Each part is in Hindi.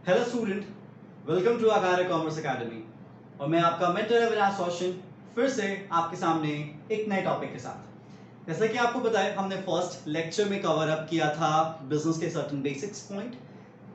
Hello student, welcome to Aakarya commerce academy. और मैं आपका मेंटर अविनाश कौशिक फिर से आपके सामने एक नए टॉपिक के साथ। जैसा कि आपको पता है, हमने फर्स्ट लेक्चर में कवर अप किया था बिजनेस के सर्टेन बेसिक्स पॉइंट,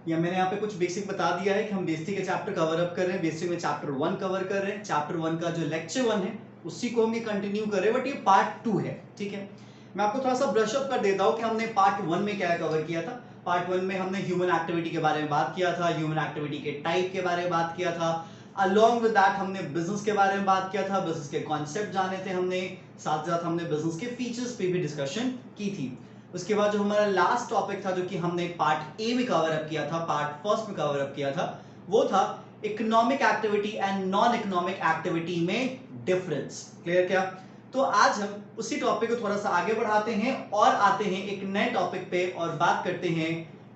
या मैंने यहाँ पे कुछ बेसिक बता दिया है कि हम बेसिक के चैप्टर कवर अप कर रहे हैं। बेसिक में चैप्टर 1 कवर कर रहे हैं। चैप्टर 1 का जो लेक्चर 1 है उसी को हम ये कंटिन्यू कर रहे हैं, बट ये पार्ट 2 है। ठीक है, मैं आपको थोड़ा सा ब्रश अप कर देता हूँ कि हमने पार्ट 1 में क्या कवर किया था। पार्ट 1 में हमने ह्यूमन एक्टिविटी के बारे में बात किया था, ह्यूमन एक्टिविटी के टाइप के बारे में बात किया था। अलॉन्ग विद दैट हमने बिजनेस के बारे में बात किया था, बिजनेस के कॉन्सेप्ट जाने थे हमने, साथ साथ हमने बिजनेस के फीचर्स पे भी डिस्कशन की थी। उसके बाद जो हमारा लास्ट टॉपिक था, जो कि हमने पार्ट ए में कवर अप किया था, पार्ट फर्स्ट में कवर अप किया था, वो था economic activity and non economic activity में डिफरेंस। क्लियर क्या? तो आज हम उसी टॉपिक को थोड़ा सा आगे बढ़ाते हैं और आते हैं एक नए टॉपिक पे और बात करते हैं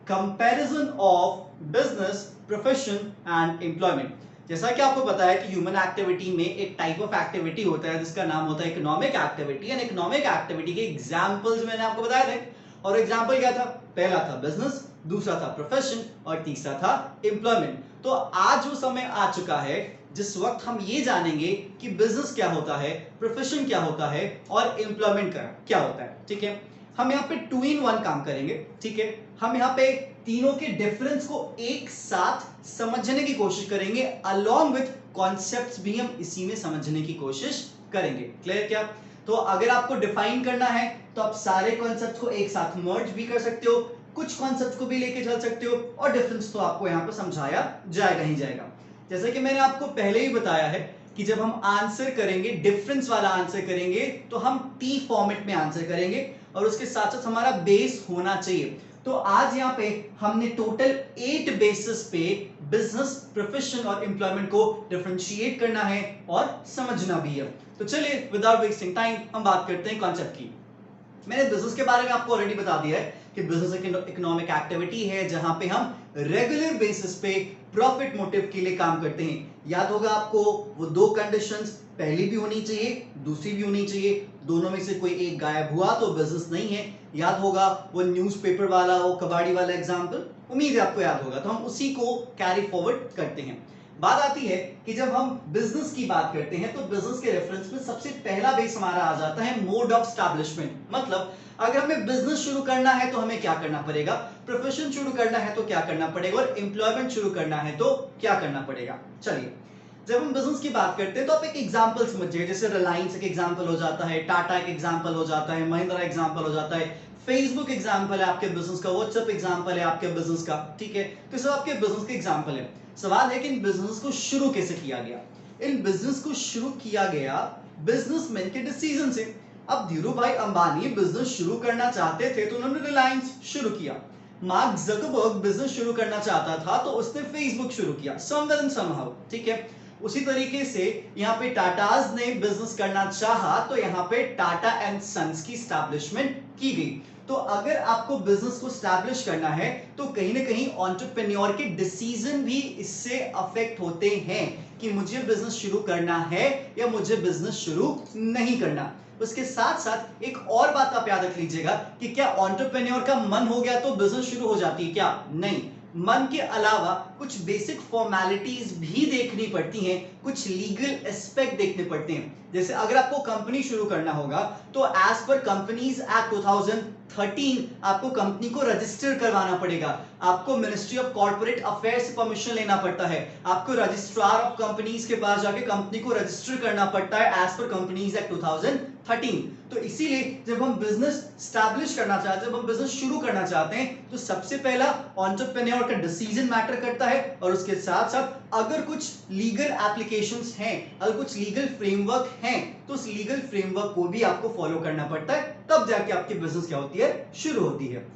comparison of business, profession and employment. जैसा कि आपको पता है कि ह्यूमन एक्टिविटी में एक टाइप ऑफ एक्टिविटी होता है जिसका नाम होता है economic activity. And economic activity के एग्जांपल्स मैंने आपको बताए थे, और एग्जांपल क्या था? पहला था बिजनेस, दूसरा था प्रोफेशन और तीसरा था एम्प्लॉयमेंट। तो आज वो समय आ चुका है जिस वक्त हम ये जानेंगे कि बिजनेस क्या होता है, प्रोफेशन क्या होता है और एम्प्लॉयमेंट क्या होता है। ठीक है, हम यहाँ पे 2 in 1 काम करेंगे। ठीक है, हम यहाँ पे तीनों के डिफरेंस को एक साथ समझने की कोशिश करेंगे, अलोंग विथ कॉन्सेप्ट्स भी हम इसी में समझने की कोशिश करेंगे। क्लियर क्या? तो अगर आपको डिफाइन करना है तो आप सारे कॉन्सेप्ट्स को एक साथ मर्ज भी कर सकते हो, कुछ कॉन्सेप्ट्स को भी लेके चल सकते हो, और डिफरेंस तो आपको यहाँ पे समझाया जाएगा ही जाएगा। जैसे कि मैंने आपको पहले ही बताया है कि जब हम आंसर करेंगे, डिफरेंस वाला आंसर करेंगे, तो हम टी फॉर्मेट में आंसर करेंगे और उसके साथ साथ हमारा बेस होना चाहिए। तो आज यहाँ पे हमने टोटल 8 बेसिस पे बिजनेस, प्रोफेशन और एम्प्लॉयमेंट को डिफरेंशिएट करना है और समझना भी है। तो चलिए विदाउट वेस्टिंग टाइम हम बात करते हैं कॉन्सेप्ट की। मैंने बिजनेस के बारे में आपको ऑलरेडी बता दिया है कि बिजनेस एक इकोनॉमिक एक्टिविटी है जहां पे हम रेगुलर बेसिस पे प्रॉफिट मोटिव के लिए काम करते हैं। याद होगा आपको वो 2 कंडीशंस, पहली भी होनी चाहिए, दूसरी भी होनी चाहिए। दोनों में से कोई एक गायब हुआ तो बिजनेस नहीं है। याद होगा वो न्यूज़पेपर वाला, वो कबाड़ी वाला एग्जांपल, उम्मीद है आपको याद होगा। तो हम उसी को कैरी फॉरवर्ड करते हैं। बात आती है कि जब हम बिजनेस की बात करते हैं तो बिजनेस के रेफरेंस में सबसे पहला बेस हमारा आ जाता है मोड ऑफ एस्टैब्लिशमेंट। मतलब अगर हमें बिजनेस शुरू करना है तो हमें क्या करना पड़ेगा, प्रोफेशन शुरू करना है तो क्या करना पड़ेगा, और एम्प्लॉयमेंट शुरू करना है तो क्या करना पड़ेगा। चलिए, जब हम बिजनेस की बात करते हैं तो आप एक एग्जांपल समझिए। जैसे रिलायंस एक एग्जांपल हो जाता है, टाटा एक एग्जांपल हो जाता है, महिंद्रा एग्जांपल हो जाता है, फेसबुक एग्जांपल है आपके बिजनेस का, व्हाट्सएप एग्जांपल है आपके बिजनेस का। ठीक है, तो सब आपके बिजनेस के एग्जांपल है। सवाल है कि इन बिजनेस को शुरू कैसे किया गया। इन बिजनेस को शुरू किया गया बिजनेसमैन के डिसीजन से। अब धीरू भाई अंबानी बिजनेस शुरू करना चाहते थे तो उन्होंने रिलायंस शुरू किया। मार्क जकरबर्ग बिजनेस शुरू करना चाहता था तो उसने फेसबुक शुरू किया, समवेयर एंड समहाउ। ठीक है, उसी तरीके से यहाँ पे टाटाज ने बिजनेस करना चाहा तो यहाँ पे टाटा एंड सन्स की स्टैब्लिशमेंट की गई। तो अगर आपको बिजनेस को स्टैब्लिश करना है तो कहीं ना कहीं एंटरप्रेन्योर के डिसीजन भी इससे अफेक्ट होते हैं कि मुझे बिजनेस शुरू करना है या मुझे बिजनेस शुरू नहीं करना। उसके साथ साथ एक और बात आप याद रख लीजिएगा कि क्या एंटरप्रेन्योर का मन हो गया तो बिजनेस शुरू हो जाती है? क्या नहीं, मन के अलावा कुछ बेसिक फॉर्मेलिटीज भी देखनी पड़ती हैं, कुछ लीगल एस्पेक्ट देखने पड़ते हैं। जैसे अगर आपको कंपनी शुरू करना होगा तो एज पर कंपनीज एक्ट 2013 आपको कंपनी को रजिस्टर करवाना पड़ेगा, आपको मिनिस्ट्री ऑफ कॉर्पोरेट अफेयर्स से परमिशन लेना पड़ता है, आपको रजिस्ट्रार ऑफ कंपनीज के पास जाके कंपनी को रजिस्टर करना पड़ता है एज पर कंपनीज एक्ट 2013। तो इसीलिए जब हम बिजनेस स्टैब्लिश करना चाहते हैं, जब हम बिजनेस शुरू करना चाहते हैं, तो सबसे पहला एंटरप्रेन्योर का डिसीजन मैटर करता है, और उसके साथ साथ अगर कुछ लीगल एप्लीकेशंस हैं, अगर कुछ लीगल फ्रेमवर्क हैं, तो उस लीगल फ्रेमवर्क को भी आपको फॉलो करना पड़ता है, तब जाके आपकी बिजनेस क्या होती है, शुरू होती है।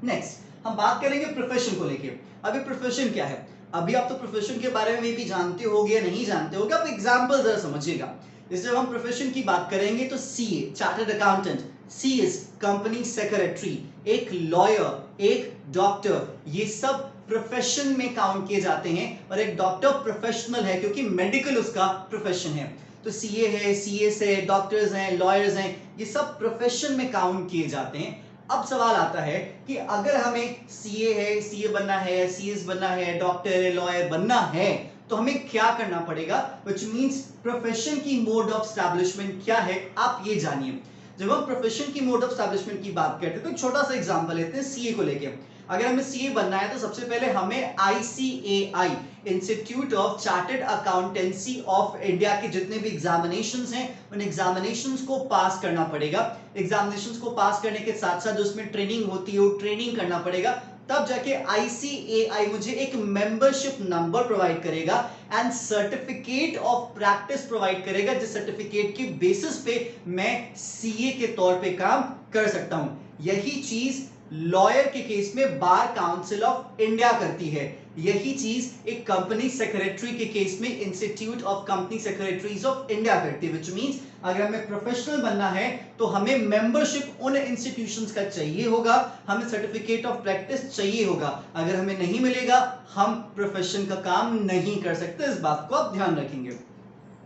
नेक्स्ट हम बात करेंगे प्रोफेशन को लेके। अभी प्रोफेशन क्या है? अभी आप तो प्रोफेशन के बारे में भी जानते होगे या नहीं जानते होगे, आप एग्जांपल जरा समझिएगा। जैसे जब हम प्रोफेशन की बात करेंगे तो CA chartered accountant, CS company secretary, एक लॉयर, एक डॉक्टर, ये सब प्रोफेशन में काउंट किए जाते हैं। और एक डॉक्टर प्रोफेशनल है क्योंकि मेडिकल उसका प्रोफेशन है। तो सीए है, सीएस है, डॉक्टर्स हैं, लॉयर्स हैं, ये सब प्रोफेशन में काउंट किए जाते हैं। अब सवाल आता है कि अगर हमें सीए है, सीए बनना है, सीएस बनना है, डॉक्टर है, लॉयर बनना है, तो हमें क्या करना पड़ेगा, व्हिच मींस प्रोफेशन की मोड ऑफ एस्टैब्लिशमेंट क्या है, आप ये जानिए। जब हम प्रोफेशन की मोड ऑफ एस्टैब्लिशमेंट की बात करते हैं तो एक छोटा सा एग्जांपल लेते हैं सीए को लेके। अगर हमें सीए बनना है तो सबसे पहले हमें ICAI, institute of chartered accountancy of India के जितने भी एग्जामिनेशंस हैं उन एग्जामिनेशंस को पास करना पड़ेगा। एग्जामिनेशंस को पास करने के साथ साथ जो उसमें ट्रेनिंग होती है वो ट्रेनिंग करना पड़ेगा, तब जाके आईसीएआई मुझे एक मेंबरशिप नंबर प्रोवाइड करेगा and certificate of practice provide करेगा, जिस सर्टिफिकेट के बेसिस पे मैं सीए के तौर पे काम कर सकता हूं। यही चीज लॉयर के केस में बार काउंसिल ऑफ इंडिया करती है, यही चीज एक कंपनी सेक्रेटरी के केस में institute of company secretaries of India करती है। व्हिच मींस अगर हमें प्रोफेशनल बनना है तो हमें मेंबरशिप उन इंस्टीट्यूशंस का चाहिए होगा, हमें सर्टिफिकेट ऑफ प्रैक्टिस चाहिए होगा। अगर हमें नहीं मिलेगा हम प्रोफेशन का काम नहीं कर सकते, इस बात को आप ध्यान रखेंगे।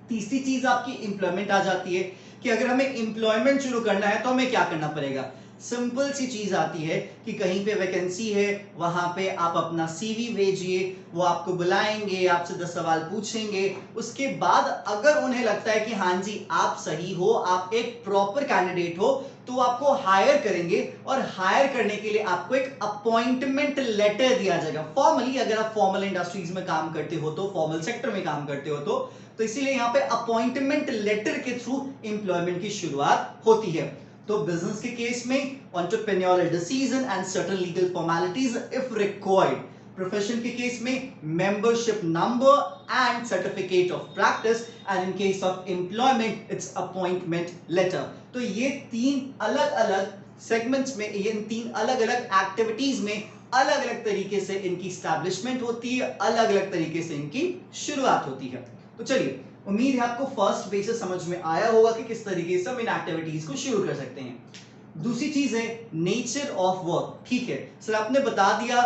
तीसरी चीज आपकी एम्प्लॉयमेंट आ जाती है कि अगर हमें एम्प्लॉयमेंट शुरू करना है तो हमें क्या करना पड़ेगा। सिंपल सी चीज आती है कि कहीं पे वैकेंसी है, वहां पे आप अपना सीवी भेजिए, वो आपको बुलाएंगे, आपसे 10 सवाल पूछेंगे। उसके बाद अगर उन्हें लगता है कि हाँ जी आप सही हो, आप एक प्रॉपर कैंडिडेट हो, तो आपको हायर करेंगे और हायर करने के लिए आपको एक अपॉइंटमेंट लेटर दिया जाएगा। फॉर्मली अगर आप फॉर्मल इंडस्ट्रीज में काम करते हो तो, फॉर्मल सेक्टर में काम करते हो तो इसीलिए यहाँ पे अपॉइंटमेंट लेटर के थ्रू एम्प्लॉयमेंट की शुरुआत होती है। तो बिजनेस के केस में entrepreneurial decision and certain legal formalities if required. Profession के केस में membership number and certificate of practice, and in case of employment it's appointment letter. तो ये तीन अलग अलग सेगमेंट्स में, ये तीन अलग अलग एक्टिविटीज में अलग अलग तरीके से इनकी स्टैब्लिशमेंट होती है, अलग अलग तरीके से इनकी शुरुआत होती है। तो चलिए, उम्मीद है आपको फर्स्ट बेसिस समझ में आया होगा कि किस तरीके से हम इन एक्टिविटीज को शुरू कर सकते हैं। दूसरी चीज है नेचर ऑफ वर्क। ठीक है सर, आपने बता दिया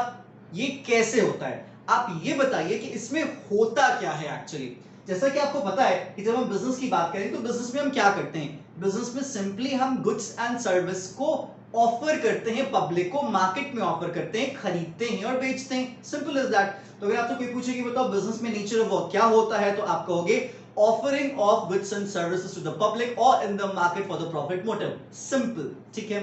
ये कैसे होता है, आप ये बताइए कि इसमें होता क्या है एक्चुअली। जैसा कि आपको पता है कि जब हम बिजनेस की बात करें तो बिजनेस में हम क्या करते हैं, बिजनेस में सिंपली हम गुड्स एंड सर्विस को ऑफर करते हैं, पब्लिक को मार्केट में ऑफर करते हैं, खरीदते हैं और बेचते हैं, सिंपल इज दैट। तो अगर आपसे कोई पूछे कि बताओ बिजनेस में नेचर ऑफ वर्क क्या होता है, तो आप कहोगे offering of goods and services to the public or in the market for the profit motive, simple। ठीक है,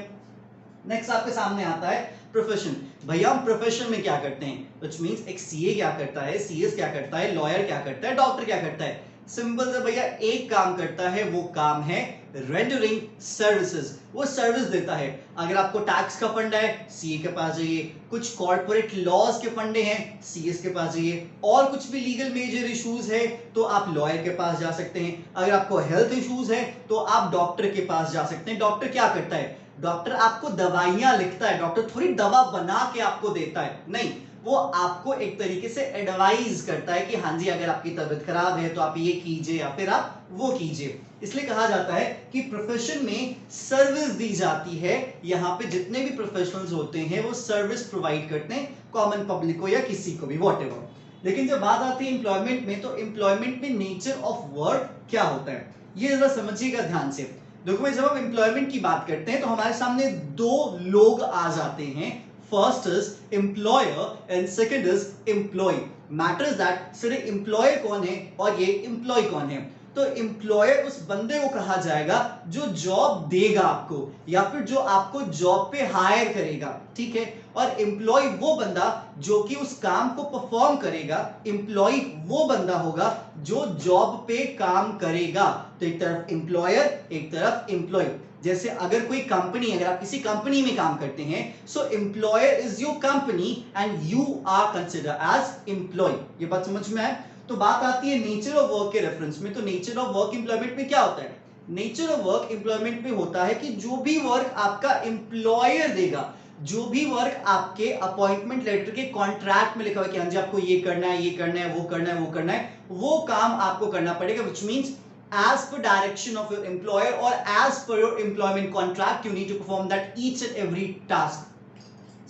नेक्स्ट आपके सामने आता है प्रोफेशन। भैया हम प्रोफेशन में क्या करते हैं, which means एक सीए क्या करता है, सीएस क्या करता है, लॉयर क्या करता है, डॉक्टर क्या करता है। सिंपल से भैया एक काम करता है, वो काम है रेंडरिंग सर्विसेज, वो सर्विस देता है। अगर आपको टैक्स का फंड है सीए के पास जाइए, कुछ कॉर्पोरेट लॉज के फंडे हैं सीएस के पास जाइए, और कुछ भी लीगल मेजर इश्यूज है तो आप लॉयर के पास जा सकते हैं। अगर आपको हेल्थ इश्यूज है तो आप डॉक्टर के पास जा सकते हैं। डॉक्टर क्या करता है, डॉक्टर आपको दवाइयां लिखता है, डॉक्टर थोड़ी दवा बना के आपको देता है, नहीं, वो आपको एक तरीके से एडवाइज करता है कि हाँ जी अगर आपकी तबीयत खराब है तो आप ये कीजिए या फिर आप वो कीजिए। इसलिए कहा जाता है कि प्रोफेशन में सर्विस दी जाती है। यहाँ पे जितने भी प्रोफेशनल्स होते हैं वो सर्विस प्रोवाइड करते हैं कॉमन पब्लिक को या किसी को भी, व्हाटएवर। लेकिन जब बात आती है एम्प्लॉयमेंट में, तो एम्प्लॉयमेंट में नेचर ऑफ वर्क क्या होता है ये जरा समझिएगा ध्यान से। देखो भाई, जब हम एम्प्लॉयमेंट की बात करते हैं तो हमारे सामने दो लोग आ जाते हैं, first is employer and second is employee. Matters that सिर्फ एम्प्लॉयर कौन है और ये एम्प्लॉय कौन है। तो एम्प्लॉयर उस बंदे को कहा जाएगा जो जॉब देगा आपको या फिर जो आपको जॉब पे हायर करेगा, ठीक है। और एम्प्लॉय वो बंदा जो कि उस काम को परफॉर्म करेगा, एम्प्लॉय वो बंदा होगा जो जॉब पे काम करेगा। तो एक तरफ एम्प्लॉयर, एक तरफ एम्प्लॉय। जैसे अगर कोई कंपनी, अगर आप किसी कंपनी में काम करते हैं, so employer is your company and you are consider as employ. ये बात समझ में आए। तो बात आती है नेचर ऑफ वर्क के रेफरेंस में। तो नेचर ऑफ वर्क एम्प्लॉयमेंट में क्या होता है, नेचर ऑफ वर्क एम्प्लॉयमेंट में होता है कि जो भी वर्क आपका एम्प्लॉयर देगा, जो भी वर्क आपके अपॉइंटमेंट लेटर के कॉन्ट्रैक्ट में लिखा हुआ है कि हाँ जी आपको ये करना है, ये करना है, वो करना है, वो करना है, वो काम आपको करना पड़ेगा। Which means as per direction of your employer or as per your employment contract you need to perform that each and every task।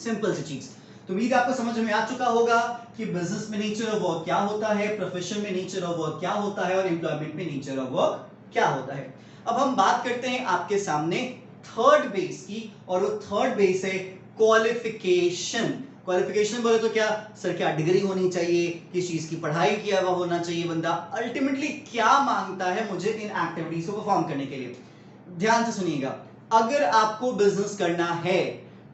Simple सी चीज। तो उम्मीद आपको समझ में आ चुका होगा कि बिजनेस में नेचर ऑफ वर्क क्या होता है, प्रोफेशन में नेचर ऑफ वर्क क्या होता है और एम्प्लॉयमेंट में नेचर ऑफ वर्क क्या होता है। अब हम बात करते हैं आपके सामने थर्ड बेस की, और वो थर्ड बेस है क्वालिफिकेशन। क्वालिफिकेशन बोले तो क्या सर, क्या डिग्री होनी चाहिए, किस चीज की पढ़ाई किया हुआ होना चाहिए बंदा, अल्टीमेटली क्या मांगता है मुझे इन एक्टिविटीज को परफॉर्म करने के लिए। ध्यान से सुनिएगा, अगर आपको बिजनेस करना है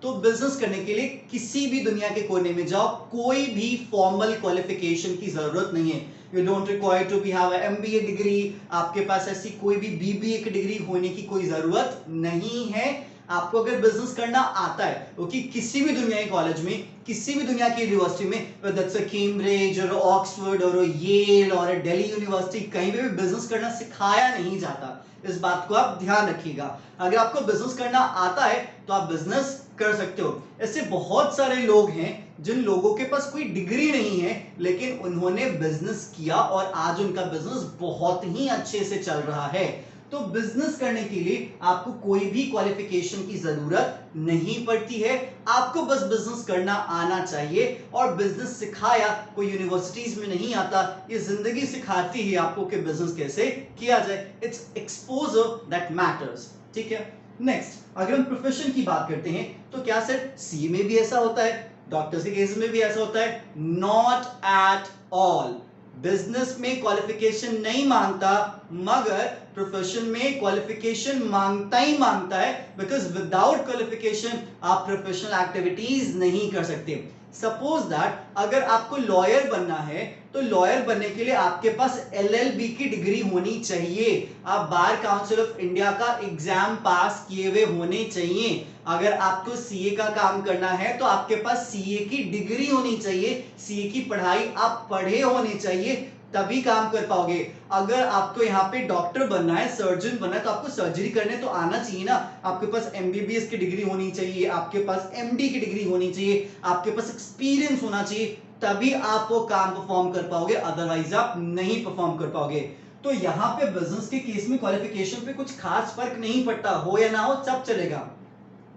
तो बिजनेस करने के लिए किसी भी दुनिया के कोने में जाओ, कोई भी फॉर्मल क्वालिफिकेशन की जरूरत नहीं है। You don't require to be have MBA degree, आपके पास ऐसी कोई भी बीबीए की डिग्री होने की कोई जरूरत नहीं है। आपको अगर बिजनेस करना आता है, क्योंकि किसी भी दुनिया के कॉलेज में, किसी भी दुनिया की यूनिवर्सिटी में, दैट्स अ कैम्ब्रिज और ऑक्सफोर्ड और येल और दिल्ली यूनिवर्सिटी, कहीं पे भी बिजनेस करना सिखाया नहीं जाता। इस बात को आप ध्यान रखिएगा। अगर आपको बिजनेस करना आता है तो आप बिजनेस कर सकते हो। ऐसे बहुत सारे लोग हैं जिन लोगों के पास कोई डिग्री नहीं है, लेकिन उन्होंने बिजनेस किया और आज उनका बिजनेस बहुत ही अच्छे से चल रहा है। तो बिजनेस करने के लिए आपको कोई भी क्वालिफिकेशन की जरूरत नहीं पड़ती है, आपको बस बिजनेस करना आना चाहिए। और बिजनेस सिखाया कोई यूनिवर्सिटीज में नहीं आता, ये जिंदगी सिखाती है आपको कि बिजनेस कैसे किया जाए। इट्स एक्सपोजर दैट मैटर्स, ठीक है। नेक्स्ट, अगर हम प्रोफेशन की बात करते हैं तो क्या सर सीए में भी ऐसा होता है, डॉक्टर्स के केस में भी ऐसा होता है? Not at all. बिजनेस में क्वालिफिकेशन नहीं मांगता, मगर प्रोफेशन में क्वालिफिकेशन मांगता ही मांगता है, बिकॉज विदाउट क्वालिफिकेशन आप प्रोफेशनल एक्टिविटीज नहीं कर सकते। सपोज दैट अगर आपको लॉयर बनना है तो लॉयर बनने के लिए आपके पास एलएलबी की डिग्री होनी चाहिए, आप बार काउंसिल ऑफ इंडिया का एग्जाम पास किए हुए होने चाहिए। अगर आपको सीए का काम करना है तो आपके पास सीए की डिग्री होनी चाहिए, सीए की पढ़ाई आप पढ़े होने चाहिए, तभी काम कर पाओगे। अगर आपको यहाँ पे डॉक्टर बनना है, सर्जन बनना है, तो आपको सर्जरी करने तो आना चाहिए ना। आपके पास एमबीबीएस की डिग्री होनी चाहिए, आपके पास एमडी की डिग्री होनी चाहिए, आपके पास एक्सपीरियंस होना चाहिए, तभी आप वो काम परफॉर्म कर पाओगे, अदरवाइज आप नहीं परफॉर्म कर पाओगे। तो यहाँ पे बिजनेस के केस में क्वालिफिकेशन पे कुछ खास फर्क नहीं पड़ता, हो या ना हो सब चलेगा,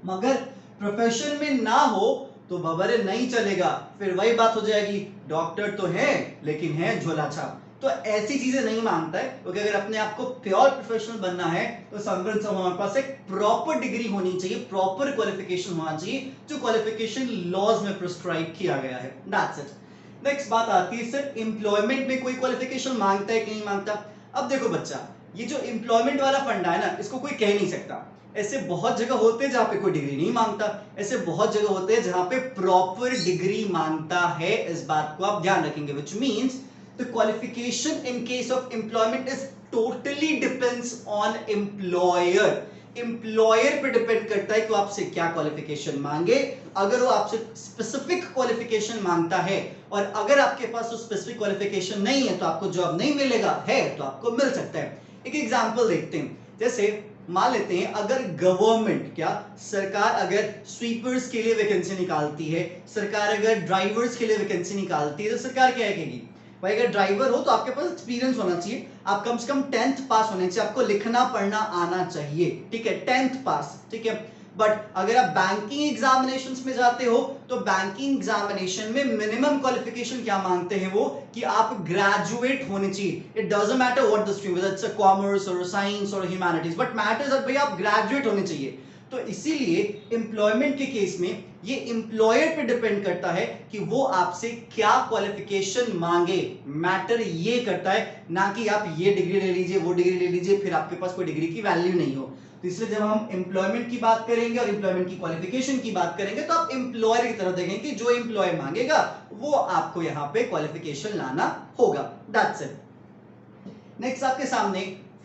मगर प्रोफेशन में ना हो तो बबरे नहीं चलेगा। फिर वही बात हो जाएगी, डॉक्टर तो है लेकिन है झोला छाप। तो ऐसी चीजें नहीं मांगता है, क्योंकि अगर अपने आप को प्योर प्रोफेशनल बनना है तो समझो हमारे पास एक प्रॉपर डिग्री होनी चाहिए, प्रॉपर क्वालिफिकेशन होना चाहिए, जो क्वालिफिकेशन लॉज में प्रिस्क्राइब किया गया है। That's it. नेक्स्ट बात आती है सर एम्प्लॉयमेंट में कोई क्वालिफिकेशन मांगता है कि नहीं मांगता। अब देखो बच्चा, ये जो एम्प्लॉयमेंट वाला फंडा है ना, इसको कोई कह नहीं सकता। ऐसे बहुत जगह होते हैं जहां पे कोई डिग्री नहीं मांगता, ऐसे बहुत जगह होते हैं जहां पे प्रॉपर डिग्री मांगता है। इस बात को आप ध्यान रखेंगे, which means the qualification in case of employment is totally depends on employer. Employer पे डिपेंड करता है कि वो आपसे क्या क्वालिफिकेशन मांगे। अगर वो आपसे स्पेसिफिक क्वालिफिकेशन मांगता है और अगर आपके पास वो स्पेसिफिक क्वालिफिकेशन नहीं है तो आपको जॉब नहीं मिलेगा, है तो आपको मिल सकता है। एक एग्जांपल देखते हैं, जैसे मान लेते हैं अगर गवर्नमेंट, क्या सरकार अगर स्वीपर्स के लिए वैकेंसी निकालती है, सरकार अगर ड्राइवर्स के लिए वैकेंसी निकालती है, तो सरकार क्या कहेगी, भाई अगर ड्राइवर हो तो आपके पास एक्सपीरियंस होना चाहिए, आप कम से कम 10th पास होने चाहिए, आपको लिखना पढ़ना आना चाहिए, ठीक है, 10th पास, ठीक है। बट अगर आप बैंकिंग एग्जामिनेशंस में जाते हो तो बैंकिंग एग्जामिनेशन में मिनिमम क्वालिफिकेशन क्या मांगते हैं वो, कि आप ग्रेजुएट होने चाहिए। It doesn't matter what the stream, whether it's a commerce और साइंस और ह्यूमैनिटीज, बट मैटर्स दैट भाई आप ग्रेजुएट होने चाहिए। तो इसीलिए एम्प्लॉयमेंट के केस में ये एम्प्लॉयर पे डिपेंड करता है कि वो आपसे क्या क्वालिफिकेशन मांगे, मैटर ये करता है, ना कि आप ये डिग्री ले लीजिए वो डिग्री ले लीजिए फिर आपके पास कोई डिग्री की वैल्यू नहीं हो। तो इसलिए जब हम एम्प्लॉयमेंट की बात करेंगे और एम्प्लॉयमेंट की क्वालिफिकेशन की बात करेंगे तो आप एम्प्लॉयर की तरफ देखेंगे कि जो एम्प्लॉयर मांगेगा वो आपको यहाँ पे क्वालिफिकेशन लाना होगा। That's it. नेक्स्ट आपके सामने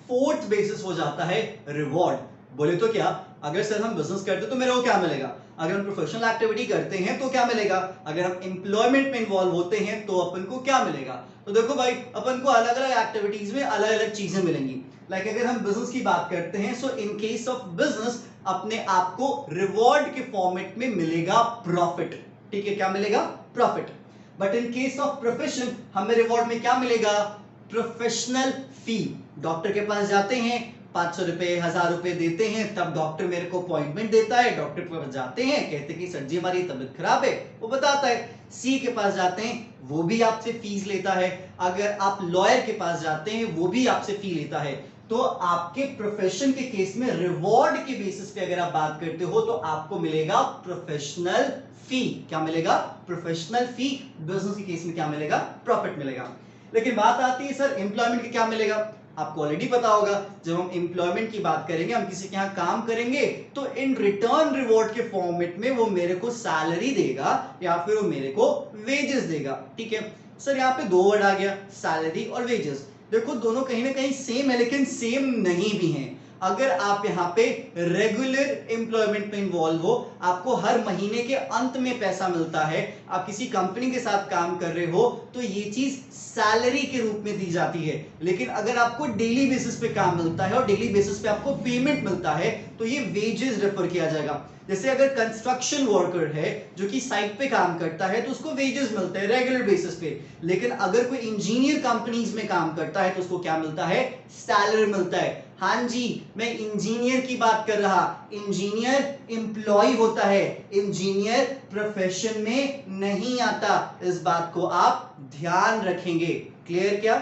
फोर्थ बेसिस हो जाता है रिवॉर्ड। बोले तो क्या, अगर सर हम बिजनेस करते तो मेरे को क्या मिलेगा, अगर हम प्रोफेशनल एक्टिविटी करते हैं तो क्या मिलेगा, अगर हम एम्प्लॉयमेंट में इन्वॉल्व होते हैं तो अपन को क्या मिलेगा। तो देखो भाई, अपन को अलग अलग एक्टिविटीज में अलग अलग चीजें मिलेंगी। लाइक अगर हम बिजनेस की बात करते हैं, सो इन केस ऑफ बिजनेस अपने आप को रिवॉर्ड के फॉर्मेट में मिलेगा प्रॉफिट, ठीक है, क्या मिलेगा, profit. But in case of profession हमें रिवॉर्ड में क्या मिलेगा, प्रोफेशनल फी। डॉक्टर के पास जाते हैं, 500 रुपए 1000 रुपए देते हैं, तब डॉक्टर मेरे को अपॉइंटमेंट देता है, डॉक्टर के पास जाते हैं, कहते हैं कि सर जी हमारी तबीयत खराब है, वो बताता है। सी के पास जाते हैं, वो भी आपसे फीस लेता है। अगर आप लॉयर के पास जाते हैं वो भी आपसे फी लेता है। तो आपके प्रोफेशन के केस में रिवॉर्ड के बेसिस पे अगर आप बात करते हो तो आपको मिलेगा प्रोफेशनल फी। क्या मिलेगा? प्रोफेशनल फी। बिजनेस के केस में क्या मिलेगा? प्रॉफिट मिलेगा। लेकिन बात आती है सर एम्प्लॉयमेंट का क्या मिलेगा? आपको ऑलरेडी पता होगा, जब हम एम्प्लॉयमेंट की बात करेंगे, हम किसी के यहाँ काम करेंगे तो इन रिटर्न रिवॉर्ड के फॉर्मेट में वो मेरे को सैलरी देगा या फिर वो मेरे को वेजेस देगा। ठीक है सर, यहाँ पे दो वर्ड आ गया, सैलरी और वेजेस। देखो दोनों कहीं ना कहीं सेम है लेकिन सेम नहीं भी हैं। अगर आप यहाँ पे रेगुलर एम्प्लॉयमेंट में इन्वॉल्व हो, आपको हर महीने के अंत में पैसा मिलता है, आप किसी कंपनी के साथ काम कर रहे हो तो ये चीज सैलरी के रूप में दी जाती है। लेकिन अगर आपको डेली बेसिस पे काम मिलता है और डेली बेसिस पे आपको पेमेंट मिलता है तो ये वेजेस रेफर किया जाएगा। जैसे अगर कंस्ट्रक्शन वर्कर है जो कि साइट पे काम करता है तो उसको वेजेस मिलते हैं रेगुलर बेसिस पे। लेकिन अगर कोई इंजीनियर कंपनीज में काम करता है तो उसको क्या मिलता है? सैलरी मिलता है। हाँ जी, मैं इंजीनियर की बात कर रहा। इंजीनियर एम्प्लॉय होता है, इंजीनियर प्रोफेशन में नहीं आता। इस बात को आप ध्यान रखेंगे। क्लियर क्या?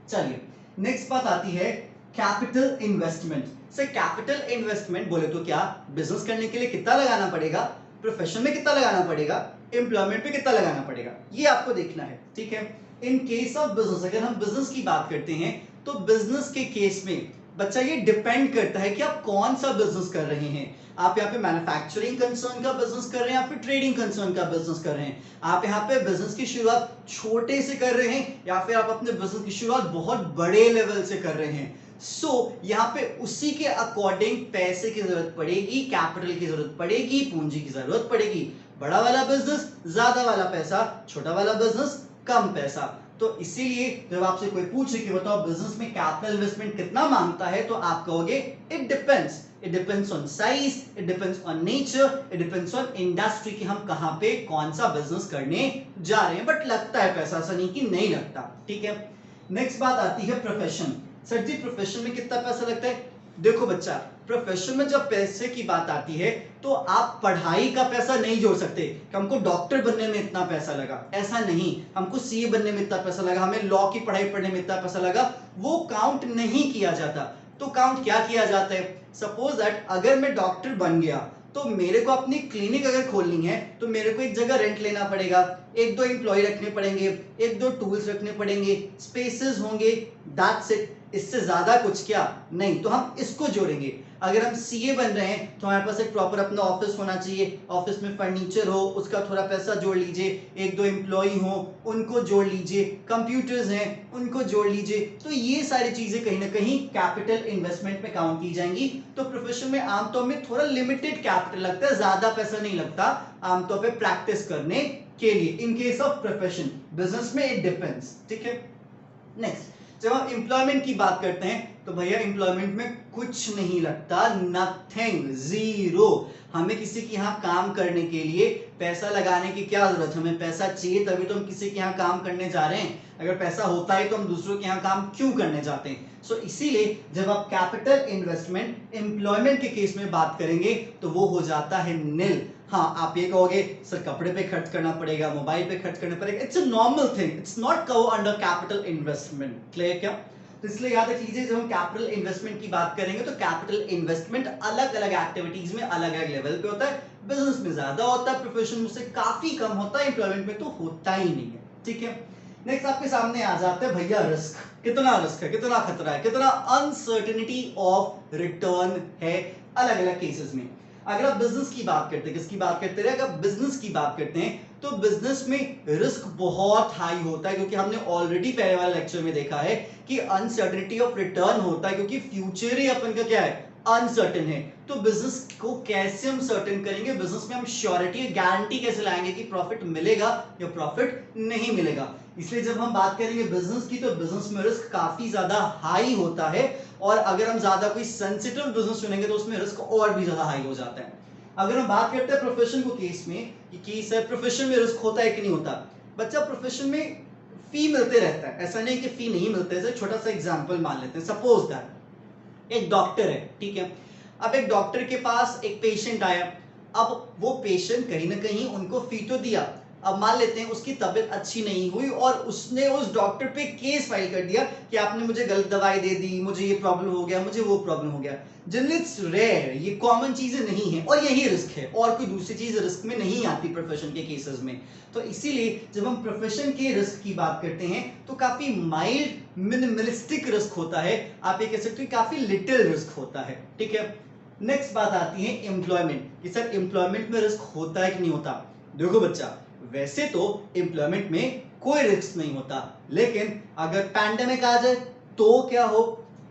चलिए नेक्स्ट बात आती है capital investment. Sir capital investment बोले तो क्या? बिजनेस करने के लिए कितना लगाना पड़ेगा, प्रोफेशन में कितना लगाना पड़ेगा, एम्प्लॉयमेंट पे कितना लगाना पड़ेगा, ये आपको देखना है। ठीक है, इन केस ऑफ बिजनेस, अगर हम बिजनेस की बात करते हैं तो बिजनेस के केस में बच्चा ये डिपेंड करता है कि आप कौन सा बिजनेस कर रहे हैं। आप यहाँ पे मैन्युफैक्चरिंग कंसर्न का बिजनेस कर रहे हैं या फिर ट्रेडिंग कंसर्न का बिजनेस कर रहे हैं। आप यहाँ पे बिजनेस की शुरुआत छोटे से कर रहे हैं या फिर आप अपने बिजनेस की शुरुआत बहुत बड़े लेवल से कर रहे हैं। यहाँ पे उसी के अकॉर्डिंग पैसे की जरूरत पड़ेगी, कैपिटल की जरूरत पड़ेगी, पूंजी की जरूरत पड़ेगी। बड़ा वाला बिजनेस ज्यादा वाला पैसा, छोटा वाला बिजनेस कम पैसा। तो इसीलिए जब आपसे कोई पूछे कि बताओ बिजनेस में कैपिटल इन्वेस्टमेंट कितना मांगता है तो आप कहोगे it depends. It depends on size, it depends on nature, it depends on industry कि हम कहां पे कौन सा बिजनेस करने जा रहे हैं। बट लगता है पैसा, ऐसा नहीं कि नहीं लगता। ठीक है, नेक्स्ट बात आती है प्रोफेशन। सर जी प्रोफेशन में कितना पैसा लगता है? देखो बच्चा, प्रोफेशन में जब पैसे की बात आती है तो आप पढ़ाई का पैसा नहीं जोड़ सकते कि हमको डॉक्टर बनने में इतना पैसा लगा, ऐसा नहीं। हमको सीए बनने में इतना पैसा लगा, हमें लॉ की पढ़ाई पढ़ने में इतना पैसा लगा, वो काउंट नहीं किया जाता। तो काउंट क्या किया जाता है? सपोज दैट अगर मैं डॉक्टर बन गया तो मेरे को अपनी क्लिनिक अगर खोलनी है तो मेरे को एक जगह रेंट लेना पड़ेगा, एक दो एम्प्लॉय रखने पड़ेंगे, एक दो टूल्स रखने पड़ेंगे, स्पेसेस होंगे, दैट्स इट। इससे ज्यादा कुछ क्या नहीं। तो हम इसको जोड़ेंगे। अगर हम सीए बन रहे हैं तो हमारे पास एक प्रॉपर अपना ऑफिस होना चाहिए, ऑफिस में फर्नीचर हो, उसका थोड़ा पैसा जोड़ लीजिए, एक दो एम्प्लॉय हो उनको जोड़ लीजिए, कंप्यूटर्स हैं उनको जोड़ लीजिए। तो ये सारी चीजें कहीं ना कहीं कैपिटल इन्वेस्टमेंट में काउंट की जाएंगी। तो प्रोफेशन में आमतौर में थोड़ा लिमिटेड कैपिटल लगता है, ज्यादा पैसा नहीं लगता आमतौर पर प्रैक्टिस करने के लिए। इन केस ऑफ प्रोफेशन, बिजनेस में इट डिपेंड्स। ठीक है, नेक्स्ट जब हम एम्प्लॉयमेंट की बात करते हैं तो भैया एम्प्लॉयमेंट में कुछ नहीं लगता, नथिंग, जीरो। हमें किसी के यहाँ काम करने के लिए पैसा लगाने की क्या जरूरत? हमें पैसा चाहिए तभी तो हम किसी के यहाँ काम करने जा रहे हैं। अगर पैसा होता है तो हम दूसरों के यहाँ काम क्यों करने जाते हैं? सो इसीलिए जब आप कैपिटल इन्वेस्टमेंट एम्प्लॉयमेंट के केस में बात करेंगे तो वो हो जाता है निल। हाँ, आप ये कहोगे सर कपड़े पे खर्च करना पड़ेगा, मोबाइल पे खर्च करना पड़ेगा, it's a normal thing, it's not cover under capital investment. Clear क्या? तो इसलिए याद रख लीजिए जब हम कैपिटल इन्वेस्टमेंट की बात करेंगे तो कैपिटल इन्वेस्टमेंट अलग अलग एक्टिविटीज में अलग अलग लेवल पे होता है। बिजनेस में ज्यादा होता है, प्रोफेशन में से काफी कम होता है, एम्प्लॉयमेंट में तो होता ही नहीं है। ठीक है, नेक्स्ट आपके सामने आ जाते हैं भैया रिस्क। कितना रिस्क है, कितना खतरा है, कितना अनसर्टेनिटी ऑफ रिटर्न है अलग अलग केसेस में। अगर आप बिजनेस की बात करते हैं, किसकी बात करते हैं? अगर बिजनेस की बात करते हैं तो बिजनेस में रिस्क बहुत हाई होता है, क्योंकि हमने ऑलरेडी पहले वाले लेक्चर में देखा है कि अनसर्टेनिटी ऑफ रिटर्न होता है, क्योंकि फ्यूचर ही अपन का क्या है? अनसर्टेन है। तो बिजनेस को कैसे हम सर्टेन करेंगे? बिजनेस में हम श्योरिटी, गारंटी कैसे लाएंगे कि प्रॉफिट मिलेगा या प्रॉफिट नहीं मिलेगा? इसलिए जब हम बात करेंगे बिजनेस की तो बिजनेस में रिस्क काफी ज्यादा हाई होता है, और अगर हम ज्यादा कोई सेंसिटिव बिजनेस चुनेंगे तो उसमें रिस्क और भी ज्यादा हाई हो जाता है। अगर हम बात करते हैं प्रोफेशन को केस में कि सर प्रोफेशन में रिस्क होता है कि नहीं होता? बच्चा प्रोफेशन में फी मिलते रहता है, ऐसा नहीं कि फी नहीं मिलते। जैसे छोटा सा एग्जांपल मान लेते हैं, सपोज दैट एक डॉक्टर है, ठीक है। अब एक डॉक्टर के पास एक पेशेंट आया, अब वो पेशेंट कहीं ना कहीं उनको फी तो दिया, अब मान लेते हैं उसकी तबीयत अच्छी नहीं हुई और उसने उस डॉक्टर पे केस फाइल कर दिया कि आपने मुझे गलत दवाई दे दी, मुझे ये प्रॉब्लम हो गया, मुझे वो प्रॉब्लम हो गया। जनरली इट्स रेयर, ये कॉमन चीजें नहीं है और यही रिस्क है और कोई दूसरी चीज रिस्क में नहीं आती प्रोफेशन के केसेस में। तो इसीलिए जब हम प्रोफेशन के रिस्क की बात करते हैं तो काफी माइल्ड मिनिमलिस्टिक रिस्क होता है, आप ये कह सकते हो काफी लिटिल रिस्क होता है, ठीक है। नेक्स्ट बात आती है एम्प्लॉयमेंट कि सर एम्प्लॉयमेंट में रिस्क होता है कि नहीं होता। देखो बच्चा, वैसे तो एम्प्लॉयमेंट में कोई रिस्क नहीं होता, लेकिन अगर पैंडेमिक आ जाए तो क्या हो,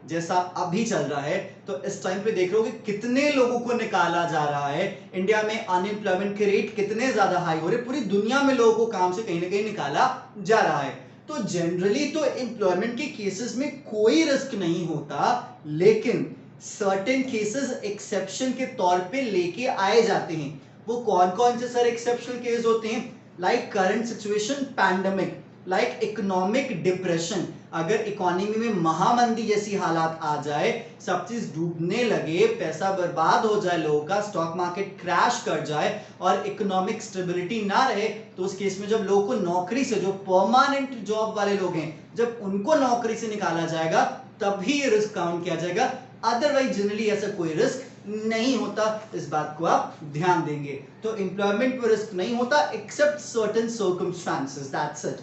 जैसा अभी चल रहा है तो इस टाइम पे देख रहे हो कि कितने लोगों को निकाला जा रहा है। इंडिया में अनएम्प्लॉयमेंट के रेट कितने ज्यादा हाई हो रहे, पूरी दुनिया में लोगों को काम से कहीं ना कहीं निकाला जा रहा है। तो जनरली तो एम्प्लॉयमेंट के केसेस में कोई रिस्क नहीं होता, लेकिन सर्टेन केसेस एक्सेप्शन के तौर पे लेके आए जाते हैं। वो कौन कौन से सर एक्सेप्शनल केस होते हैं? Like current situation pandemic, like economic depression, अगर इकोनॉमी में महामंदी जैसी हालात आ जाए, सब चीज डूबने लगे, पैसा बर्बाद हो जाए लोगों का, स्टॉक मार्केट क्रैश कर जाए और इकोनॉमिक स्टेबिलिटी ना रहे, तो उस केस में जब लोगों को नौकरी से, जो परमानेंट जॉब वाले लोग हैं, जब उनको नौकरी से निकाला जाएगा तभी ये रिस्क काउंट किया जाएगा। अदरवाइज जनरली ऐसा कोई रिस्क नहीं होता, इस बात को आप ध्यान देंगे। तो एम्प्लॉयमेंट में रिस्क नहीं होता except certain circumstances, that's it.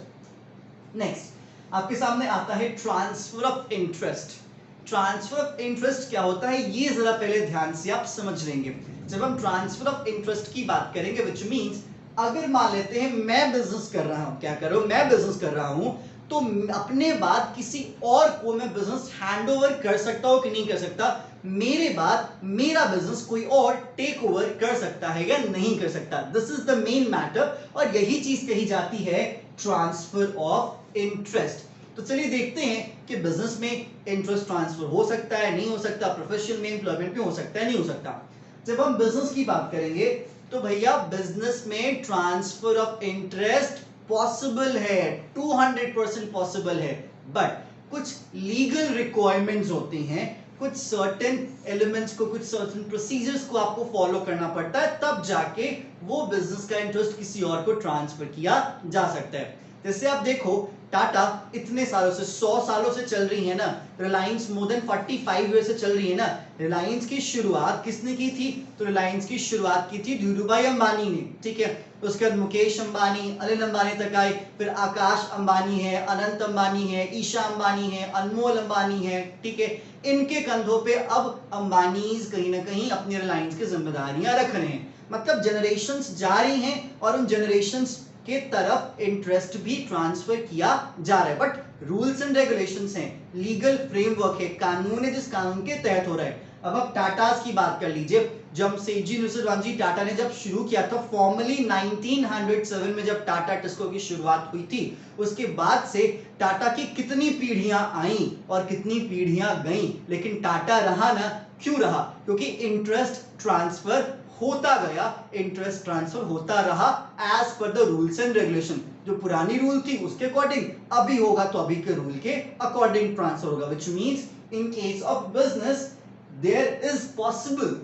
Next आपके सामने आता है transfer of interest. Transfer of interest क्या होता है ये जरा पहले ध्यान से आप समझ लेंगे। जब हम ट्रांसफर ऑफ इंटरेस्ट की बात करेंगे, विच मींस अगर मान लेते हैं मैं बिजनेस कर रहा हूं, क्या करो, मैं बिजनेस कर रहा हूं, तो अपने बाद किसी और को मैं बिजनेस हैंड ओवर कर सकता हूं कि नहीं कर सकता, मेरे बाद मेरा बिजनेस कोई और टेक ओवर कर सकता है या नहीं कर सकता। This is the main matter और यही चीज कही जाती है ट्रांसफर ऑफ इंटरेस्ट। तो चलिए देखते हैं कि बिजनेस में इंटरेस्ट ट्रांसफर हो सकता है, नहीं हो सकता, प्रोफेशन में, एम्प्लॉयमेंट में हो सकता है, नहीं हो सकता। जब हम बिजनेस की बात करेंगे तो भैया बिजनेस में ट्रांसफर ऑफ इंटरेस्ट पॉसिबल है, 200% पॉसिबल है, बट कुछ लीगल रिक्वायरमेंट्स होती हैं, कुछ सर्टेन एलिमेंट्स को, कुछ सर्टेन प्रोसीजर्स को आपको फॉलो करना पड़ता है, तब जाके वो बिजनेस का इंटरेस्ट किसी और को ट्रांसफर किया जा सकता है। जैसे आप देखो टाटा इतने सालों से, 100 सालों से चल रही है ना, रिलायंस मोर देन 45 ईयर से चल रही है ना। रिलायंस की शुरुआत किसने की थी? तो रिलायंस की शुरुआत की थी धीरूभाई अंबानी ने, ठीक है। उसके बाद मुकेश अंबानी, अनिल अंबानी तक आए, फिर आकाश अंबानी है, अनंत अंबानी है, ईशा अंबानी है, अनमोल अंबानी है, ठीक है। इनके कंधों पे अब अंबानीज कहीं ना कहीं अपनी रिलायंस की जिम्मेदारियां रख रहे हैं, मतलब जनरेशंस जा रही हैं और उन जनरेशंस के तरफ इंटरेस्ट भी ट्रांसफर किया जा रहा है। बट रूल्स एंड रेगुलेशंस हैं, लीगल फ्रेमवर्क है, कानून है जिस कानून के तहत हो रहा है। अब आप टाटास की बात कर लीजिए, जमशेदजी नुसरतवानजी टाटा ने जब शुरू किया था फॉर्मली 1907 में, जब टाटा टिस्को की शुरुआत हुई थी, उसके बाद से टाटा की कितनी पीढ़ियां आई और कितनी पीढ़ियां गई, लेकिन टाटा रहा ना। क्यों रहा? क्योंकि इंटरेस्ट ट्रांसफर होता गया, इंटरेस्ट ट्रांसफर होता रहा as per the rules and regulation. जो पुरानी रूल थी उसके अकॉर्डिंग अभी होगा तो अभी के रूल के अकॉर्डिंग ट्रांसफर होगा, which means in case of business there is possible,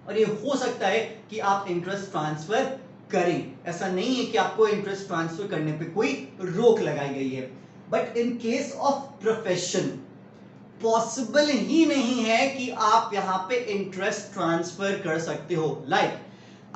और ये हो सकता है कि आप इंटरेस्ट ट्रांसफर करें। ऐसा नहीं है कि आपको इंटरेस्ट ट्रांसफर करने पे कोई रोक लगाई गई है, but in case of profession possible ही नहीं है कि आप यहां पे इंटरेस्ट ट्रांसफर कर सकते हो। लाइक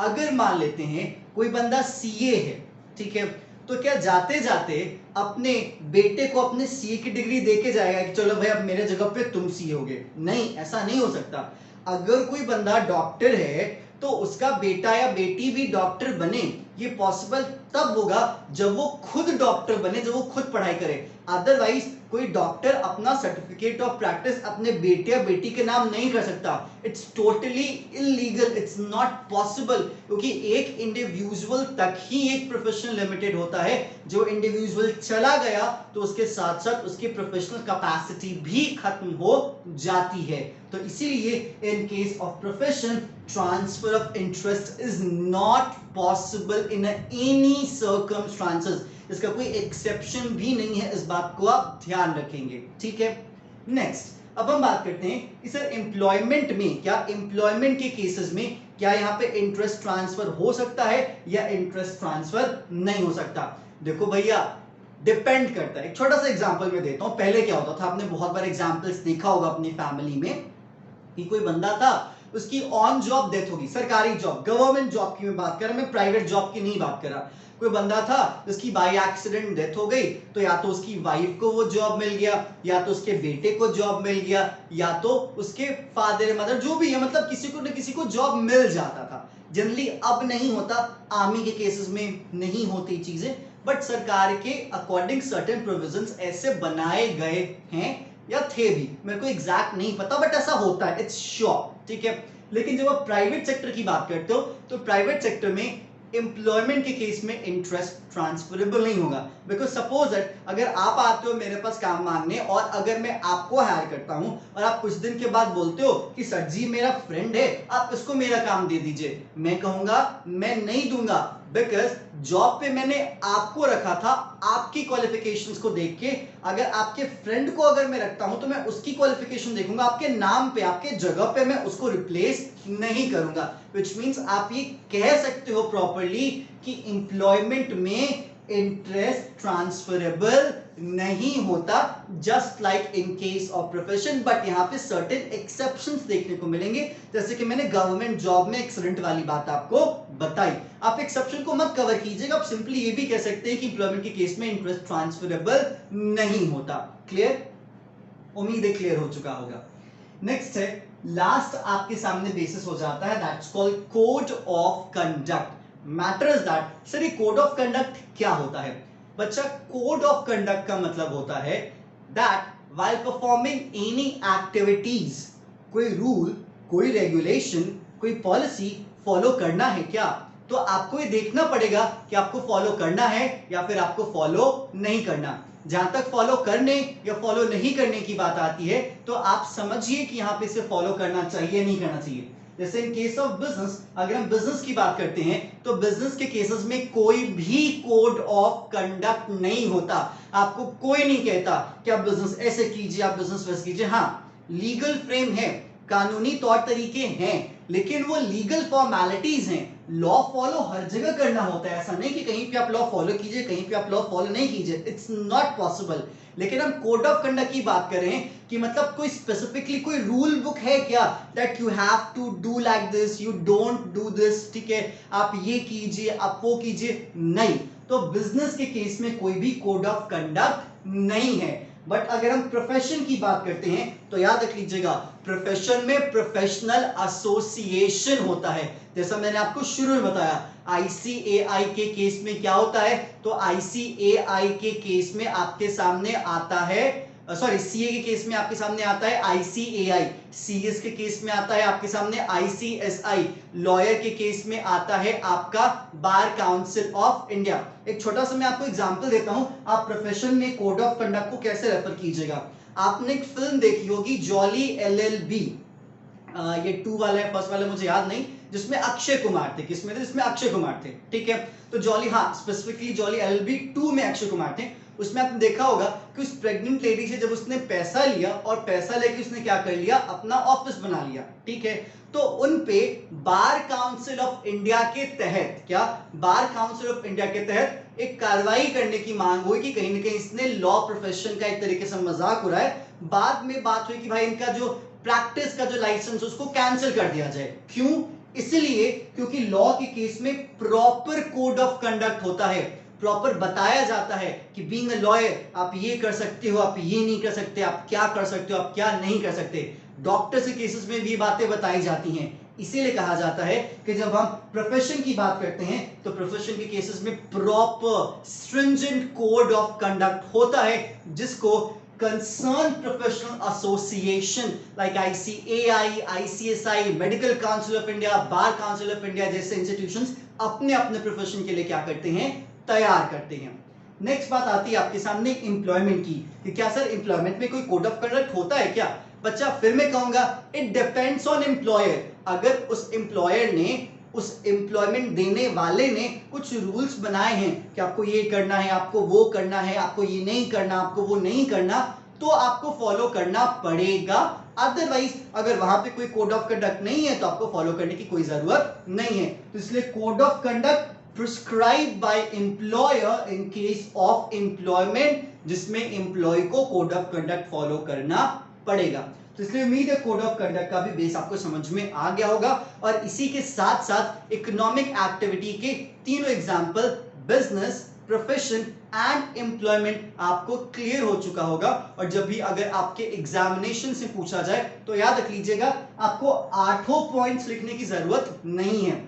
अगर मान लेते हैं कोई बंदा सीए है, ठीक है, तो क्या जाते जाते अपने बेटे को अपने सीए की डिग्री देके जाएगा कि चलो भाई अब मेरे जगह पे तुम सीए होगे? नहीं, ऐसा नहीं हो सकता। अगर कोई बंदा डॉक्टर है तो उसका बेटा या बेटी भी डॉक्टर बने, ये पॉसिबल तब होगा जब वो खुद डॉक्टर बने, जब वो खुद पढ़ाई करे। अदरवाइज कोई डॉक्टर अपना सर्टिफिकेट ऑफ प्रैक्टिस अपने बेटे या बेटी के नाम नहीं कर सकता। It's totally illegal, it's not possible, क्योंकि एक इंडिविजुअल तक ही एक प्रोफेशन लिमिटेड होता है। जो इंडिविजुअल चला गया तो उसके साथ साथ उसकी प्रोफेशनल कैपेसिटी भी खत्म हो जाती है। तो इसीलिए इन case of profession transfer of interest is not possible in any circumstances. इसका कोई एक्सेप्शन भी नहीं है, इस बात को आप ध्यान रखेंगे, ठीक है। नेक्स्ट अब हम बात करते हैं कि सर एम्प्लॉयमेंट में, क्या एम्प्लॉयमेंट के केसेस में क्या यहाँ पे इंटरेस्ट ट्रांसफर हो सकता है या इंटरेस्ट ट्रांसफर नहीं हो सकता? देखो भैया, डिपेंड करता है। एक छोटा सा एग्जांपल मैं देता हूं। पहले क्या होता था, आपने बहुत बार एग्जांपल्स देखा होगा अपनी फैमिली में कि कोई बंदा था, उसकी ऑन जॉब डेथ होगी, सरकारी जॉब, गवर्नमेंट जॉब की मैं बात कर रहा, मैं प्राइवेट जॉब की नहीं बात कर रहा। कोई बंदा था जिसकी बाई एक्सीडेंट डेथ हो गई, तो या तो उसकी वाइफ को वो जॉब मिल गया, या तो उसके बेटे को जॉब मिल गया, या तो उसके फादर मदर जो भी है, मतलब किसी को न किसी को जॉब मिल जाता था। जनरली अब नहीं होता, आर्मी के केसेस में नहीं होती चीजें, बट सरकार के अकॉर्डिंग सर्टेन प्रोविजंस ऐसे बनाए गए हैं या थे भी, मेरे को एग्जैक्ट नहीं पता, बट ऐसा होता है, इट्स श्योर, ठीक है। लेकिन जब आप प्राइवेट सेक्टर की बात करते हो तो प्राइवेट सेक्टर में एम्प्लॉयमेंट के केस में इंटरेस्ट ट्रांसफरेबल नहीं होगा। बिकॉज सपोज दैट अगर आप आते हो मेरे पास काम मांगने, और अगर मैं आपको हायर करता हूं और आप कुछ दिन के बाद बोलते हो कि सर जी मेरा फ्रेंड है, आप इसको मेरा काम दे दीजिए, मैं कहूंगा मैं नहीं दूंगा। बिकॉज जॉब पे मैंने आपको रखा था आपकी क्वालिफिकेशंस को देख के। अगर आपके फ्रेंड को अगर मैं रखता हूं तो मैं उसकी क्वालिफिकेशन देखूंगा, आपके नाम पे, आपके जगह पे मैं उसको रिप्लेस नहीं करूंगा। विच मीन्स आप ये कह सकते हो प्रॉपरली कि एम्प्लॉयमेंट में इंटरेस्ट ट्रांसफरेबल नहीं होता, just like in case of profession. But यहाँ पे सर्टेन एक्सेप्शंस देखने को मिलेंगे, जैसे कि मैंने गवर्नमेंट जॉब में एक्सीडेंट वाली बात आपको बताई। आप एक्सेप्शन को मत कवर कीजिएगा, आप सिंपली ये भी कह सकते हैं कि एम्प्लॉयमेंट के केस में इंटरेस्ट ट्रांसफरेबल नहीं होता। क्लियर? उम्मीद है क्लियर हो चुका होगा। नेक्स्ट है, लास्ट आपके सामने बेसिस हो जाता है, that's called code of conduct. Matters that sir ये कोड ऑफ कंडक्ट क्या होता है? बच्चा, कोड ऑफ कंडक्ट का मतलब होता है that while performing any activities, कोई रूल, कोई रेगुलेशन, कोई पॉलिसी फॉलो करना है क्या, तो आपको ये देखना पड़ेगा कि आपको फॉलो करना है या फिर आपको फॉलो नहीं करना। जहां तक फॉलो करने या फॉलो नहीं करने की बात आती है तो आप समझिए कि यहां पे इसे फॉलो करना चाहिए नहीं करना चाहिए। जैसे इन केस ऑफ बिजनेस, अगर हम बिजनेस की बात करते हैं तो बिजनेस के केसेस में कोई भी कोड ऑफ कंडक्ट नहीं होता। आपको कोई नहीं कहता कि आप बिजनेस ऐसे कीजिए, आप बिजनेस वैसे कीजिए। हाँ, लीगल फ्रेम है, कानूनी तौर तरीके हैं, लेकिन वो लीगल फॉर्मेलिटीज हैं। लॉ फॉलो हर जगह करना होता है, ऐसा नहीं कि कहीं पे आप लॉ फॉलो कीजिए, कहीं पे आप लॉ फॉलो नहीं कीजिए, इट्स नॉट पॉसिबल। लेकिन हम कोड ऑफ कंडक्ट की बात कर रहे हैं कि मतलब कोई स्पेसिफिकली कोई रूल बुक है क्या, that you have to do like this, you don't do this, ठीक है, आप ये कीजिए, आप वो कीजिए, नहीं। तो बिजनेस के केस में कोई भी कोड ऑफ कंडक्ट नहीं है। बट अगर हम प्रोफेशन की बात करते हैं तो याद रख लीजिएगा, प्रोफेशन में प्रोफेशनल एसोसिएशन होता है। जैसा मैंने आपको शुरू में बताया, आईसीएआई के केस में क्या होता है, तो आईसीएआई के केस में आपके सामने आता है, सॉरी सीए के केस में आपके सामने आता है आईसीएआई, सीएस के केस में आता है आपके सामने आईसीएसआई, लॉयर के केस में आता है आपका बार काउंसिल ऑफ इंडिया। एक छोटा सा मैं आपको एग्जांपल देता हूं, आप प्रोफेशन में कोड ऑफ कंडक्ट को कैसे रेफर कीजिएगा। आपने एक फिल्म देखी होगी जॉली एलएलबी, ये 2 वाला है, फर्स्ट वाला मुझे याद नहीं, जिसमें अक्षय कुमार थे। किसमें थे? जिसमें अक्षय कुमार थे, ठीक है। तो जॉली, हाँ स्पेसिफिकली जॉली एलएलबी 2 में अक्षय कुमार थे। उसमें आपने देखा होगा कि उस प्रेग्नेंट लेडी से जब उसने पैसा लिया और पैसा लेके उसने क्या कर लिया, अपना ऑफिस बना लिया, ठीक है। तो उन पे बार काउंसिल ऑफ इंडिया के तहत, क्या बार काउंसिल ऑफ इंडिया के तहत एक कार्रवाई करने की मांग हुई कि कहीं ना कहीं इसने लॉ प्रोफेशन का एक तरीके से मजाक उड़ाया। बाद में बात हुई कि भाई इनका जो प्रैक्टिस का जो लाइसेंस उसको कैंसिल कर दिया जाए। क्यों? इसलिए क्योंकि लॉ के केस में प्रॉपर कोड ऑफ कंडक्ट होता है, प्रॉपर बताया जाता है कि बीइंग अ लॉयर आप ये कर सकते हो, आप ये नहीं कर सकते, आप क्या कर सकते हो, आप क्या नहीं कर सकते। डॉक्टर के केसेस में भी बातें बताई जाती हैं। इसीलिए कहा जाता है कि जब हम प्रोफेशन की बात करते हैं तो प्रोफेशन के केसेस में proper stringent code of conduct होता है, जिसको concerned professional association like ICAI, ICSI, Medical Council of India, Bar Council of India जैसे institutions अपने अपने प्रोफेशन के लिए क्या करते हैं, तैयार करते हैं। नेक्स्ट बात आती है आपके सामने एम्प्लॉयमेंट की, कि क्या सर एम्प्लॉयमेंट में कोई कोड ऑफ कंडक्ट होता है क्या? बच्चा, फिर मैं कहूंगा इट डिपेंड्स ऑन एम्प्लॉयर। अगर उस एम्प्लॉयर ने, उस एम्प्लॉयमेंट देने वाले ने कुछ रूल्स बनाए हैं कि आपको ये करना है, आपको वो करना है, आपको ये नहीं करना, आपको वो नहीं करना, तो आपको फॉलो करना पड़ेगा। अदरवाइज अगर वहां पे कोई कोड ऑफ कंडक्ट नहीं है तो आपको फॉलो करने की कोई जरूरत नहीं है। तो इसलिए code of conduct prescribe by employer in case of employment, जिसमें एम्प्लॉय को कोड ऑफ कंडक्ट फॉलो करना पड़ेगा। तो इसलिए उम्मीद है कोड ऑफ कंडक्ट का भी बेस आपको समझ में आ गया होगा। और इसी के साथ साथ इकोनॉमिक एक्टिविटी के तीनों example business, profession and employment आपको क्लियर हो चुका होगा। और जब भी अगर आपके एग्जामिनेशन से पूछा जाए तो याद रख लीजिएगा, आपको 8 पॉइंट्स लिखने की जरूरत नहीं है।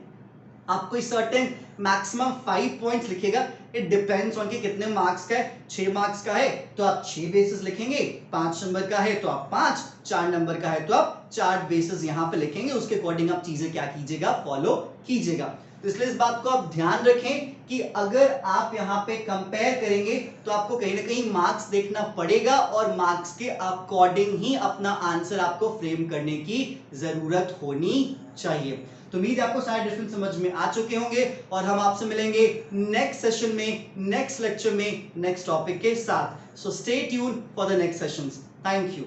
आप कोई सर्टेन मैक्सिमम 5 पॉइंट्स लिखेगा। इट डिपेंड्स ऑन कि कितने मार्क्स का है। 6 मार्क्स का है तो आप 6 बेसिस लिखेंगे, 5 नंबर का है तो आप 5, 4 नंबर का है तो आप 4 बेसिस यहां पे लिखेंगे। उसके अकॉर्डिंग आप चीजें क्या कीजिएगा, फॉलो कीजिएगा। तो इसलिए इस बात को आप ध्यान रखें कि अगर आप यहाँ पे कंपेयर करेंगे तो आपको कहीं ना कहीं मार्क्स देखना पड़ेगा और मार्क्स के अकॉर्डिंग ही अपना आंसर आपको फ्रेम करने की जरूरत होनी चाहिए। तो उम्मीद है आपको सारे डिफरेंस समझ में आ चुके होंगे और हम आपसे मिलेंगे नेक्स्ट सेशन में, नेक्स्ट लेक्चर में, नेक्स्ट टॉपिक के साथ। So stay tune for the next sessions. Thank you.